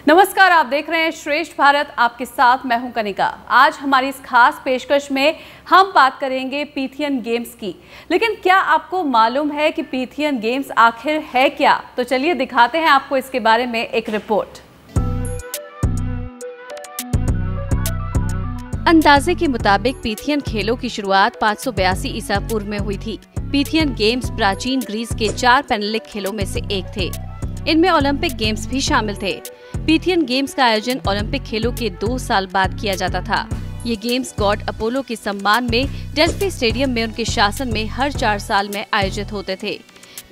नमस्कार, आप देख रहे हैं श्रेष्ठ भारत। आपके साथ मैं हूं कनिका। आज हमारी इस खास पेशकश में हम बात करेंगे पीथियन गेम्स की। लेकिन क्या आपको मालूम है कि पीथियन गेम्स आखिर है क्या? तो चलिए दिखाते हैं आपको इसके बारे में एक रिपोर्ट। अंदाजे के मुताबिक पीथियन खेलों की शुरुआत 582 ईसा पूर्व में हुई थी। पीथियन गेम्स प्राचीन ग्रीस के 4 पैनलिक खेलों में से एक थे। इनमें ओलंपिक गेम्स भी शामिल थे। पीथियन गेम्स का आयोजन ओलंपिक खेलों के 2 साल बाद किया जाता था। ये गेम्स गॉड अपोलो के सम्मान में डेल्फी स्टेडियम में उनके शासन में हर 4 साल में आयोजित होते थे।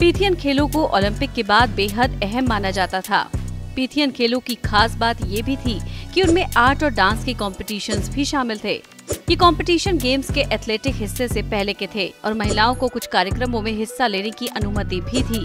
पीथियन खेलों को ओलंपिक के बाद बेहद अहम माना जाता था। पीथियन खेलों की खास बात ये भी थी कि उनमें आर्ट और डांस के कॉम्पिटिशन्स भी शामिल थे। ये कंपटीशन गेम्स के एथलेटिक हिस्से से पहले के थे और महिलाओं को कुछ कार्यक्रमों में हिस्सा लेने की अनुमति भी थी।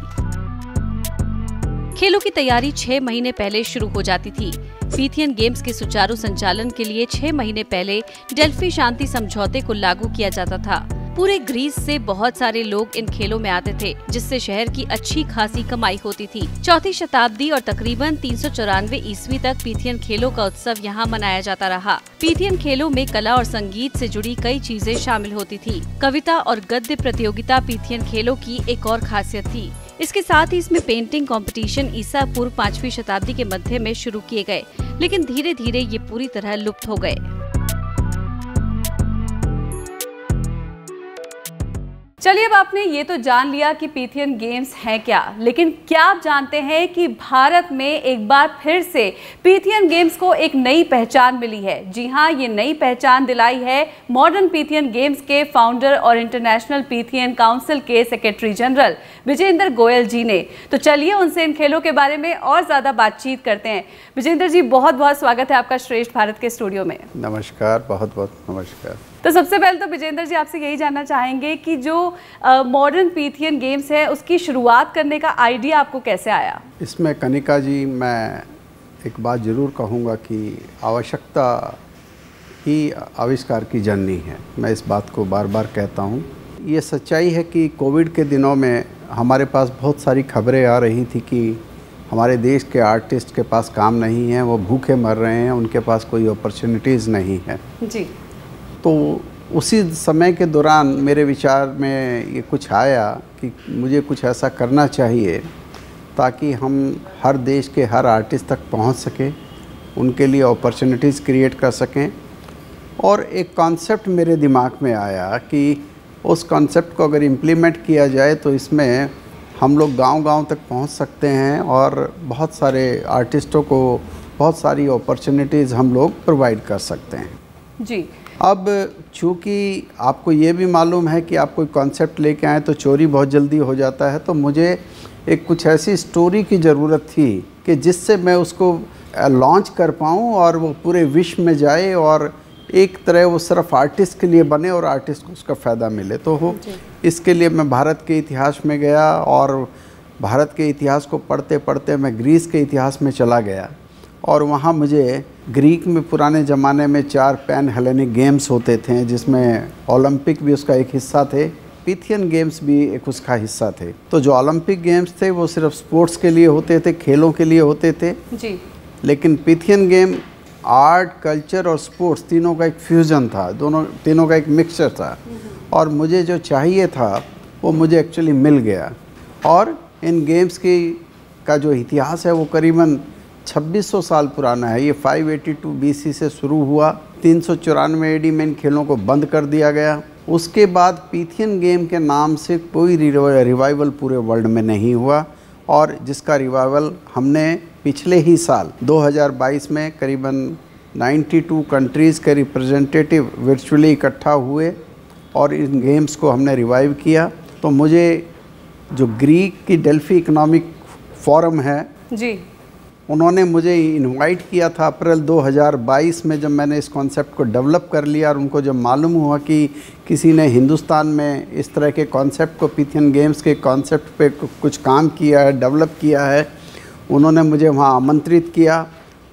खेलों की तैयारी 6 महीने पहले शुरू हो जाती थी। पीथियन गेम्स के सुचारू संचालन के लिए 6 महीने पहले डेल्फी शांति समझौते को लागू किया जाता था। पूरे ग्रीस से बहुत सारे लोग इन खेलों में आते थे, जिससे शहर की अच्छी खासी कमाई होती थी। 4वीं शताब्दी और तकरीबन 394 ईस्वी तक पीथियन खेलों का उत्सव यहाँ मनाया जाता रहा। पीथियन खेलों में कला और संगीत से जुड़ी कई चीजें शामिल होती थी। कविता और गद्य प्रतियोगिता पीथियन खेलों की एक और खासियत थी। इसके साथ ही इसमें पेंटिंग कंपटीशन ईसा पूर्व 5वीं शताब्दी के मध्य में शुरू किए गए, लेकिन धीरे धीरे ये पूरी तरह लुप्त हो गए। चलिए, अब आपने ये तो जान लिया कि पीथियन गेम्स हैं क्या, लेकिन क्या आप जानते हैं कि भारत में एक बार फिर से पीथियन गेम्स को एक नई पहचान मिली है? जी हाँ, ये नई पहचान दिलाई है मॉडर्न पीथियन गेम्स के फाउंडर और इंटरनेशनल पीथियन काउंसिल के सेक्रेटरी जनरल विजेंद्र गोयल जी ने। तो चलिए उनसे इन खेलों के बारे में और ज्यादा बातचीत करते हैं। विजेंद्र जी, बहुत बहुत स्वागत है आपका श्रेष्ठ भारत के स्टूडियो में। नमस्कार, बहुत बहुत नमस्कार। तो सबसे पहले तो विजेंद्र जी आपसे यही जानना चाहेंगे कि जो मॉडर्न पीथियन गेम्स है उसकी शुरुआत करने का आइडिया आपको कैसे आया? इसमें कनिका जी, मैं एक बात ज़रूर कहूँगा कि आवश्यकता ही आविष्कार की जननी है। मैं इस बात को बार बार कहता हूँ। ये सच्चाई है कि कोविड के दिनों में हमारे पास बहुत सारी खबरें आ रही थी कि हमारे देश के आर्टिस्ट के पास काम नहीं है, वो भूखे मर रहे हैं, उनके पास कोई अपॉर्चुनिटीज़ नहीं है जी। तो उसी समय के दौरान मेरे विचार में ये कुछ आया कि मुझे कुछ ऐसा करना चाहिए ताकि हम हर देश के हर आर्टिस्ट तक पहुंच सकें, उनके लिए अपॉर्चुनिटीज़ क्रिएट कर सकें। और एक कॉन्सेप्ट मेरे दिमाग में आया कि उस कॉन्सेप्ट को अगर इम्प्लीमेंट किया जाए तो इसमें हम लोग गांव-गांव तक पहुंच सकते हैं और बहुत सारे आर्टिस्टों को बहुत सारी अपॉर्चुनिटीज़ हम लोग प्रोवाइड कर सकते हैं जी। अब चूँकि आपको ये भी मालूम है कि आप कोई कॉन्सेप्ट लेके आए तो चोरी बहुत जल्दी हो जाता है, तो मुझे एक कुछ ऐसी स्टोरी की ज़रूरत थी कि जिससे मैं उसको लॉन्च कर पाऊँ और वो पूरे विश्व में जाए और एक तरह वो सिर्फ आर्टिस्ट के लिए बने और आर्टिस्ट को उसका फ़ायदा मिले। तो हो इसके लिए मैं भारत के इतिहास में गया और भारत के इतिहास को पढ़ते पढ़ते मैं ग्रीस के इतिहास में चला गया और वहाँ मुझे ग्रीक में पुराने ज़माने में 4 पैन हेलेनिक गेम्स होते थे, जिसमें ओलंपिक भी उसका एक हिस्सा थे, पीथियन गेम्स भी एक उसका हिस्सा थे। तो जो ओलंपिक गेम्स थे वो सिर्फ स्पोर्ट्स के लिए होते थे, खेलों के लिए होते थे जी। लेकिन पीथियन गेम आर्ट, कल्चर और स्पोर्ट्स तीनों का एक फ्यूज़न था, तीनों का एक मिक्सचर था। और मुझे जो चाहिए था वो मुझे एक्चुअली मिल गया। और इन गेम्स का जो इतिहास है वो करीबन 2600 साल पुराना है। ये 582 BC से शुरू हुआ। 394 AD में इन खेलों को बंद कर दिया गया। उसके बाद पीथियन गेम के नाम से कोई रिवाइवल पूरे वर्ल्ड में नहीं हुआ और जिसका रिवाइवल हमने पिछले ही साल 2022 में करीबन 92 कंट्रीज़ के रिप्रेजेंटेटिव वर्चुअली इकट्ठा हुए और इन गेम्स को हमने रिवाइव किया। तो मुझे जो ग्रीक की डेल्फी इकोनॉमिक फोरम है जी, उन्होंने मुझे इनवाइट किया था अप्रैल 2022 में, जब मैंने इस कॉन्सेप्ट को डेवलप कर लिया और उनको जब मालूम हुआ कि किसी ने हिंदुस्तान में इस तरह के कॉन्सेप्ट को, पीथियन गेम्स के कॉन्सेप्ट पे कुछ काम किया है, डेवलप किया है, उन्होंने मुझे वहाँ आमंत्रित किया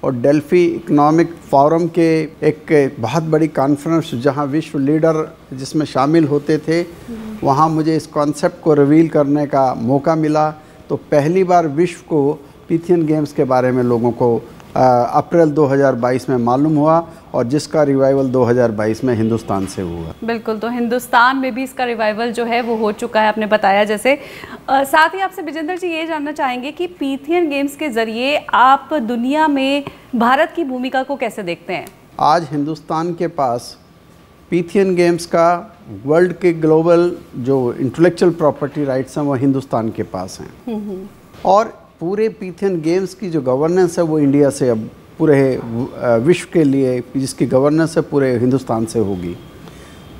और डेल्फी इकोनॉमिक फोरम के एक बहुत बड़ी कॉन्फ्रेंस जहाँ विश्व लीडर जिसमें शामिल होते थे, वहाँ मुझे इस कॉन्सेप्ट को रिवील करने का मौका मिला। तो पहली बार विश्व को पीथियन गेम्स के बारे में लोगों को अप्रैल 2022 में मालूम हुआ और जिसका रिवाइवल 2022 में हिंदुस्तान से हुआ। बिल्कुल, तो हिंदुस्तान में भी इसका रिवाइवल जो है वो हो चुका है, आपने बताया जैसे। साथ ही आपसे विजेंद्र जी ये जानना चाहेंगे कि पीथियन गेम्स के ज़रिए आप दुनिया में भारत की भूमिका को कैसे देखते हैं? आज हिंदुस्तान के पास पीथियन गेम्स का वर्ल्ड के ग्लोबल जो इंटेलेक्चुअल प्रॉपर्टी राइट्स हैं वो हिंदुस्तान के पास हैं और पूरे पीथियन गेम्स की जो गवर्नेंस है वो इंडिया से अब पूरे विश्व के लिए जिसकी गवर्नेंस है पूरे हिंदुस्तान से होगी।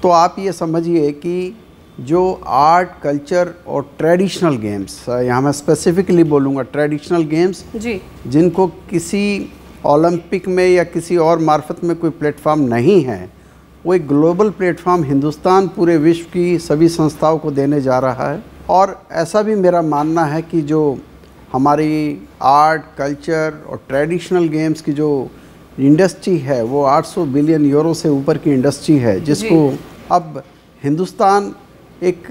तो आप ये समझिए कि जो आर्ट, कल्चर और ट्रेडिशनल गेम्स, यहाँ मैं स्पेसिफिकली बोलूँगा ट्रेडिशनल गेम्स जी, जिनको किसी ओलंपिक में या किसी और मार्फत में कोई प्लेटफॉर्म नहीं है, वो एक ग्लोबल प्लेटफॉर्म हिंदुस्तान पूरे विश्व की सभी संस्थाओं को देने जा रहा है। और ऐसा भी मेरा मानना है कि जो हमारी आर्ट, कल्चर और ट्रेडिशनल गेम्स की जो इंडस्ट्री है वो 800 बिलियन यूरो से ऊपर की इंडस्ट्री है, जिसको अब हिंदुस्तान एक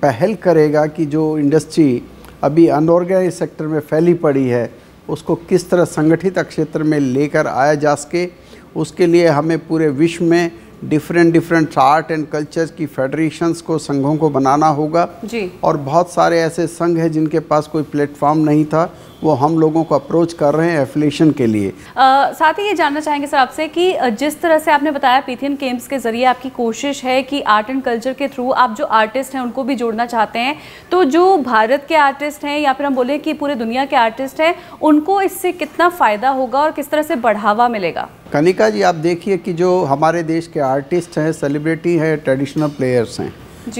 पहल करेगा कि जो इंडस्ट्री अभी अनऑर्गेनाइज सेक्टर में फैली पड़ी है उसको किस तरह संगठित क्षेत्र में लेकर आया जा सके। उसके लिए हमें पूरे विश्व में डिफरेंट आर्ट एंड कल्चर की फेडरेशंस को, संघों को बनाना होगा जी। और बहुत सारे ऐसे संघ हैं जिनके पास कोई प्लेटफॉर्म नहीं था, वो हम लोगों को अप्रोच कर रहे हैं एफिलिएशन के लिए। साथ ही ये जानना चाहेंगे सर आपसे कि जिस तरह से आपने बताया पीथियन गेम्स के जरिए आपकी कोशिश है कि आर्ट एंड कल्चर के थ्रू आप जो आर्टिस्ट हैं उनको भी जोड़ना चाहते हैं, तो जो भारत के आर्टिस्ट हैं या फिर हम बोले कि पूरे दुनिया के आर्टिस्ट हैं, उनको इससे कितना फ़ायदा होगा और किस तरह से बढ़ावा मिलेगा? कनिका जी, आप देखिए कि जो हमारे देश के आर्टिस्ट हैं, सेलिब्रिटी हैं, ट्रेडिशनल प्लेयर्स हैं,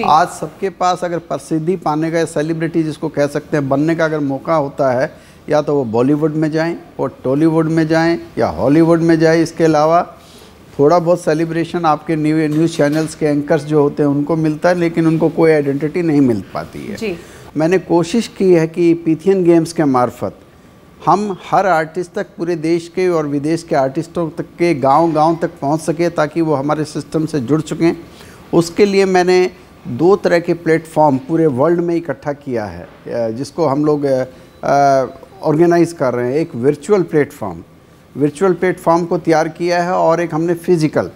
आज सबके पास अगर प्रसिद्धि पाने का, सेलिब्रिटी जिसको कह सकते हैं, बनने का अगर मौका होता है, या तो वो बॉलीवुड में जाएं और टॉलीवुड में जाएं या हॉलीवुड में जाएं। इसके अलावा थोड़ा बहुत सेलिब्रेशन आपके न्यूज़ चैनल्स के एंकर्स जो होते हैं उनको मिलता है, लेकिन उनको कोई आइडेंटिटी नहीं मिल पाती है जी। मैंने कोशिश की है कि पीथियन गेम्स के मार्फत हम हर आर्टिस्ट तक, पूरे देश के और विदेश के आर्टिस्टों तक के गांव-गांव तक पहुंच सके ताकि वो हमारे सिस्टम से जुड़ सकें। उसके लिए मैंने 2 तरह के प्लेटफॉर्म पूरे वर्ल्ड में इकट्ठा किया है, जिसको हम लोग ऑर्गेनाइज़ कर रहे हैं। एक वर्चुअल प्लेटफॉर्म को तैयार किया है और एक हमने फिज़िकल,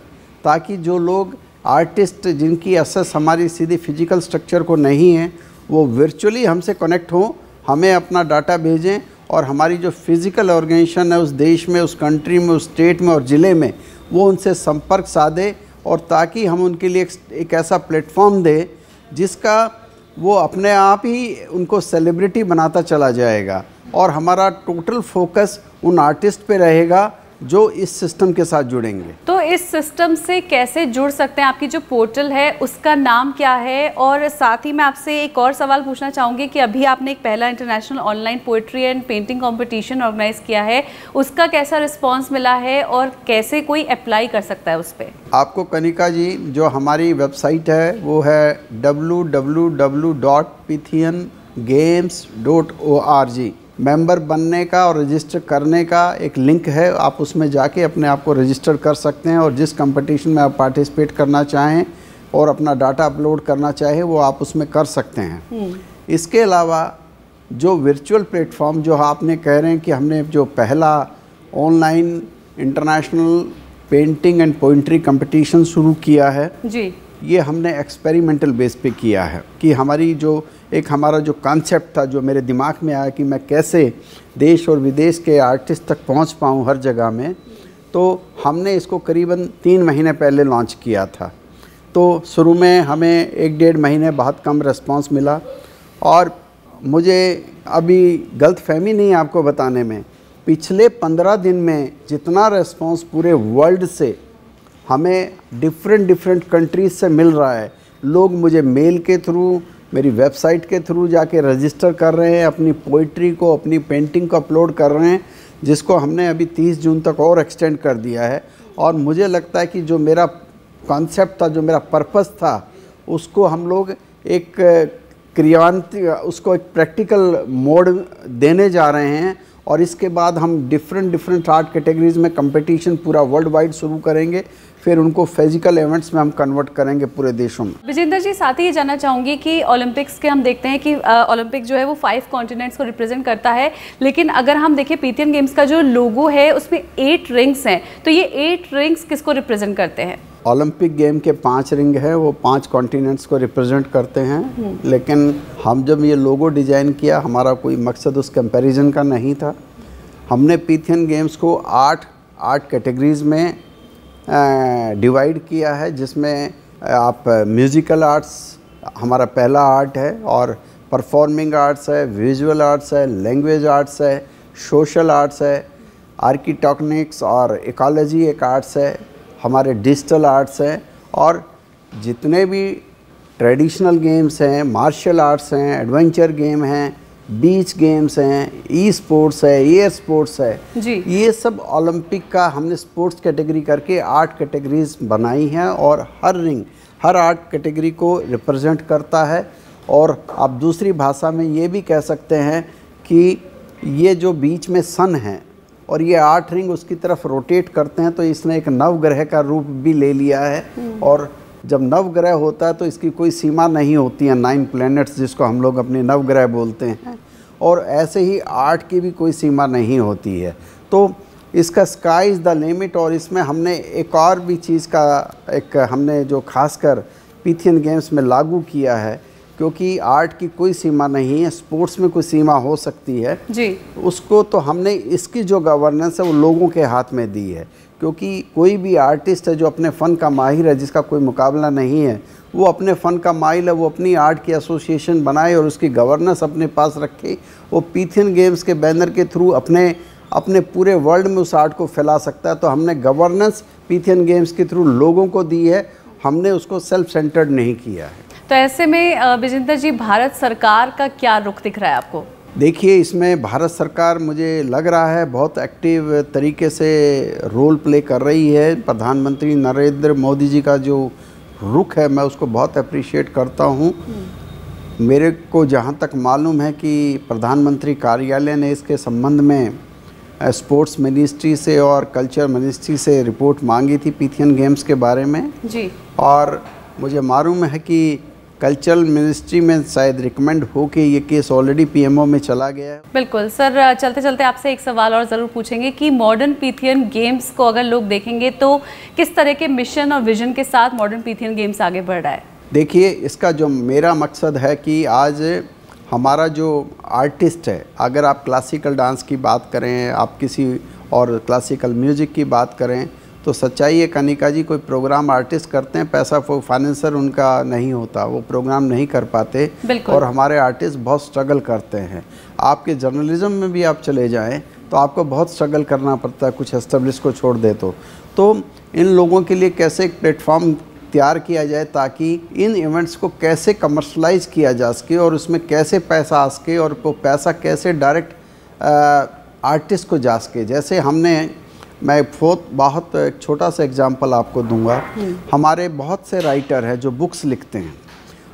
ताकि जो लोग आर्टिस्ट जिनकी एक्सेस हमारी सीधी फिजिकल स्ट्रक्चर को नहीं है, वो वर्चुअली हमसे कनेक्ट हों, हमें अपना डाटा भेजें और हमारी जो फिज़िकल ऑर्गेनाइजेशन है उस देश में, उस कंट्री में, उस स्टेट में और ज़िले में, वो उनसे संपर्क साधे और ताकि हम उनके लिए एक ऐसा प्लेटफॉर्म दें जिसका वो अपने आप ही उनको सेलिब्रिटी बनाता चला जाएगा और हमारा टोटल फोकस उन आर्टिस्ट पे रहेगा जो इस सिस्टम के साथ जुड़ेंगे। तो इस सिस्टम से कैसे जुड़ सकते हैं? आपकी जो पोर्टल है उसका नाम क्या है? और साथ ही मैं आपसे एक और सवाल पूछना चाहूँगी कि अभी आपने एक पहला international online poetry and painting competition organise किया है, उसका कैसा रिस्पांस मिला है और कैसे कोई अप्लाई कर सकता है उस पर? आपको कनिका जी, जो हमारी वेबसाइट है वो है www.pythiangames.org। मेंबर बनने का और रजिस्टर करने का एक लिंक है, आप उसमें जाके अपने आप को रजिस्टर कर सकते हैं और जिस कंपटीशन में आप पार्टिसिपेट करना चाहें और अपना डाटा अपलोड करना चाहें वो आप उसमें कर सकते हैं। इसके अलावा जो वर्चुअल प्लेटफॉर्म जो आपने कह रहे हैं कि हमने जो पहला online international painting and poetry competition शुरू किया है जी, ये हमने एक्सपेरिमेंटल बेस पे किया है कि हमारा जो कॉन्सेप्ट था, जो मेरे दिमाग में आया कि मैं कैसे देश और विदेश के आर्टिस्ट तक पहुंच पाऊं हर जगह में, तो हमने इसको करीबन 3 महीने पहले लॉन्च किया था। तो शुरू में हमें 1-1.5 महीने बहुत कम रिस्पांस मिला और मुझे अभी गलतफहमी नहीं है आपको बताने में, पिछले 15 दिन में जितना रिस्पांस पूरे वर्ल्ड से हमें डिफरेंट कंट्रीज से मिल रहा है, लोग मुझे मेल के थ्रू, मेरी वेबसाइट के थ्रू जाके रजिस्टर कर रहे हैं, अपनी पोइट्री को, अपनी पेंटिंग को अपलोड कर रहे हैं, जिसको हमने अभी 30 जून तक और एक्सटेंड कर दिया है। और मुझे लगता है कि जो मेरा कॉन्सेप्ट था, जो मेरा पर्पस था, उसको हम लोग उसको एक प्रैक्टिकल मोड देने जा रहे हैं और इसके बाद हम डिफरेंट आर्ट कैटेगरीज में कंपटीशन पूरा वर्ल्ड वाइड शुरू करेंगे, फिर उनको फिजिकल इवेंट्स में हम कन्वर्ट करेंगे पूरे देशों में। विजेंद्र जी, साथ ही ये जानना चाहूँगी कि ओलंपिक्स के हम देखते हैं कि ओलंपिक जो है वो 5 कॉन्टिनेंट्स को रिप्रेजेंट करता है, लेकिन अगर हम देखें पीथियन गेम्स का जो लोगो है उसमें 8 रिंग्स हैं, तो ये 8 रिंग्स किसको रिप्रेजेंट करते हैं? ओलंपिक गेम के 5 रिंग है, वो 5 कॉन्टिनेंट्स को रिप्रेजेंट करते हैं। लेकिन हम जब ये लोगो डिज़ाइन किया, हमारा कोई मकसद उस कंपैरिजन का नहीं था। हमने पीथियन गेम्स को 8 कैटेगरीज में डिवाइड किया है, जिसमें आप म्यूज़िकल आर्ट्स हमारा पहला आर्ट है, और परफॉर्मिंग आर्ट्स है, विजुअल आर्ट्स है, लैंग्वेज आर्ट्स है, सोशल आर्ट्स है, आर्किटेक्टोनिक्स और इकोलॉजी एक आर्ट्स है, हमारे डिजिटल आर्ट्स हैं, और जितने भी ट्रेडिशनल गेम्स हैं, मार्शल आर्ट्स हैं, एडवेंचर गेम हैं, बीच गेम्स हैं, ई स्पोर्ट्स है, एयर स्पोर्ट्स है जी। ये सब ओलंपिक का हमने स्पोर्ट्स कैटेगरी करके 8 कैटेगरीज बनाई हैं, और हर रिंग हर 8 कैटेगरी को रिप्रेजेंट करता है। और आप दूसरी भाषा में ये भी कह सकते हैं कि ये जो बीच में सन है और ये 8 रिंग उसकी तरफ रोटेट करते हैं, तो इसने एक नवग्रह का रूप भी ले लिया है। और जब नवग्रह होता है तो इसकी कोई सीमा नहीं होती है, 9 प्लैनेट्स जिसको हम लोग अपने नवग्रह बोलते हैं, और ऐसे ही 8 की भी कोई सीमा नहीं होती है। तो इसका स्काई इज़ द लिमिट। और इसमें हमने एक और भी चीज़ का हमने जो खासकर पीथियन गेम्स में लागू किया है, क्योंकि आर्ट की कोई सीमा नहीं है, स्पोर्ट्स में कोई सीमा हो सकती है जी। उसको तो हमने इसकी जो गवर्नेंस है वो लोगों के हाथ में दी है, क्योंकि कोई भी आर्टिस्ट है जो अपने फ़न का माहिर है, जिसका कोई मुकाबला नहीं है, वो अपने फ़न का माहिर है, वो अपनी आर्ट की एसोसिएशन बनाए और उसकी गवर्नेंस अपने पास रखे। वो पीथियन गेम्स के बैनर के थ्रू अपने पूरे वर्ल्ड में उस आर्ट को फैला सकता है। तो हमने गवर्नेंस पीथियन गेम्स के थ्रू लोगों को दी है, हमने उसको सेल्फ सेंटर्ड नहीं किया है। तो ऐसे में विजेंद्र जी, भारत सरकार का क्या रुख दिख रहा है आपको? देखिए, इसमें भारत सरकार मुझे लग रहा है बहुत एक्टिव तरीके से रोल प्ले कर रही है। प्रधानमंत्री नरेंद्र मोदी जी का जो रुख है मैं उसको बहुत अप्रिशिएट करता हूँ। मेरे को जहाँ तक मालूम है कि प्रधानमंत्री कार्यालय ने इसके संबंध में स्पोर्ट्स मिनिस्ट्री से और कल्चर मिनिस्ट्री से रिपोर्ट मांगी थी पीथियन गेम्स के बारे में जी। और मुझे मालूम है कि कल्चरल मिनिस्ट्री में शायद रिकमेंड हो के ये केस ऑलरेडी पीएमओ में चला गया है। बिल्कुल सर, चलते चलते आपसे एक सवाल और ज़रूर पूछेंगे कि मॉडर्न पीथियन गेम्स को अगर लोग देखेंगे तो किस तरह के मिशन और विजन के साथ मॉडर्न पीथियन गेम्स आगे बढ़ रहा है? देखिए, इसका जो मेरा मकसद है कि आज हमारा जो आर्टिस्ट है, अगर आप क्लासिकल डांस की बात करें, आप किसी और क्लासिकल म्यूज़िक की बात करें, तो सच्चाई है कनिका जी कोई प्रोग्राम आर्टिस्ट करते हैं, पैसा फाइनेंसर उनका नहीं होता, वो प्रोग्राम नहीं कर पाते, और हमारे आर्टिस्ट बहुत स्ट्रगल करते हैं। आपके जर्नलिज्म में भी आप चले जाएं तो आपको बहुत स्ट्रगल करना पड़ता है, कुछ एस्टेब्लिश को छोड़ दे तो इन लोगों के लिए कैसे एक प्लेटफॉर्म तैयार किया जाए ताकि इन इवेंट्स को कैसे कमर्शलाइज किया जा सके और उसमें कैसे पैसा आ सके और वो पैसा कैसे डायरेक्ट आर्टिस्ट को जा सके। जैसे मैं बहुत एक छोटा सा एग्जांपल आपको दूंगा। हमारे बहुत से राइटर हैं जो बुक्स लिखते हैं।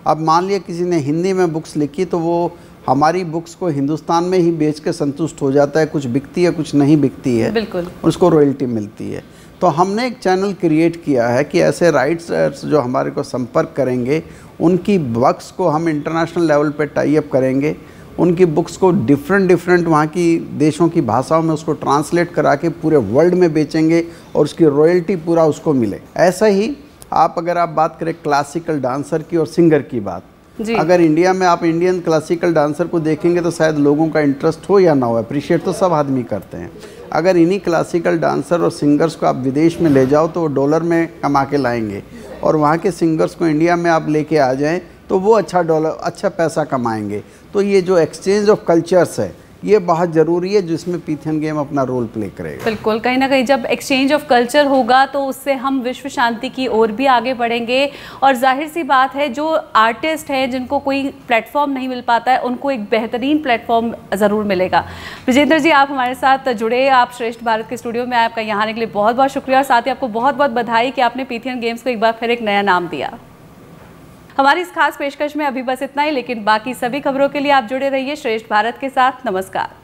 अब मान लिया किसी ने हिंदी में बुक्स लिखी तो वो हमारी बुक्स को हिंदुस्तान में ही बेच के संतुष्ट हो जाता है, कुछ बिकती है कुछ नहीं बिकती है, बिल्कुल उसको रॉयल्टी मिलती है। तो हमने एक चैनल क्रिएट किया है कि ऐसे राइटर्स जो हमारे को संपर्क करेंगे उनकी बुक्स को हम इंटरनेशनल लेवल पे टाई अप करेंगे, उनकी बुक्स को डिफरेंट वहाँ की देशों की भाषाओं में उसको ट्रांसलेट करा के पूरे वर्ल्ड में बेचेंगे और उसकी रॉयल्टी पूरा उसको मिले। ऐसा ही अगर आप बात करें क्लासिकल डांसर की और सिंगर की बात, अगर इंडिया में आप इंडियन क्लासिकल डांसर को देखेंगे तो शायद लोगों का इंटरेस्ट हो या ना हो, अप्रिशिएट तो सब आदमी करते हैं। अगर इन्हीं क्लासिकल डांसर और सिंगर्स को आप विदेश में ले जाओ तो वो डॉलर में कमा के लाएंगे, और वहाँ के सिंगर्स को इंडिया में आप लेके आ जाएं तो वो अच्छा पैसा कमाएंगे। तो ये जो एक्सचेंज ऑफ कल्चर्स है ये बहुत ज़रूरी है, जिसमें पीथियन गेम अपना रोल प्ले करेगा। बिल्कुल, कहीं ना कहीं जब एक्सचेंज ऑफ कल्चर होगा तो उससे हम विश्व शांति की ओर भी आगे बढ़ेंगे, और जाहिर सी बात है जो आर्टिस्ट हैं जिनको कोई प्लेटफॉर्म नहीं मिल पाता है उनको एक बेहतरीन प्लेटफॉर्म ज़रूर मिलेगा। विजेंद्र जी, आप हमारे साथ जुड़े, आप श्रेष्ठ भारत के स्टूडियो में आपका यहाँ आने के लिए बहुत बहुत शुक्रिया, और साथ ही आपको बहुत बहुत बधाई कि आपने पीथियन गेम्स को एक बार फिर एक नया नाम दिया। हमारी इस खास पेशकश में अभी बस इतना ही, लेकिन बाकी सभी खबरों के लिए आप जुड़े रहिए श्रेष्ठ भारत के साथ। नमस्कार।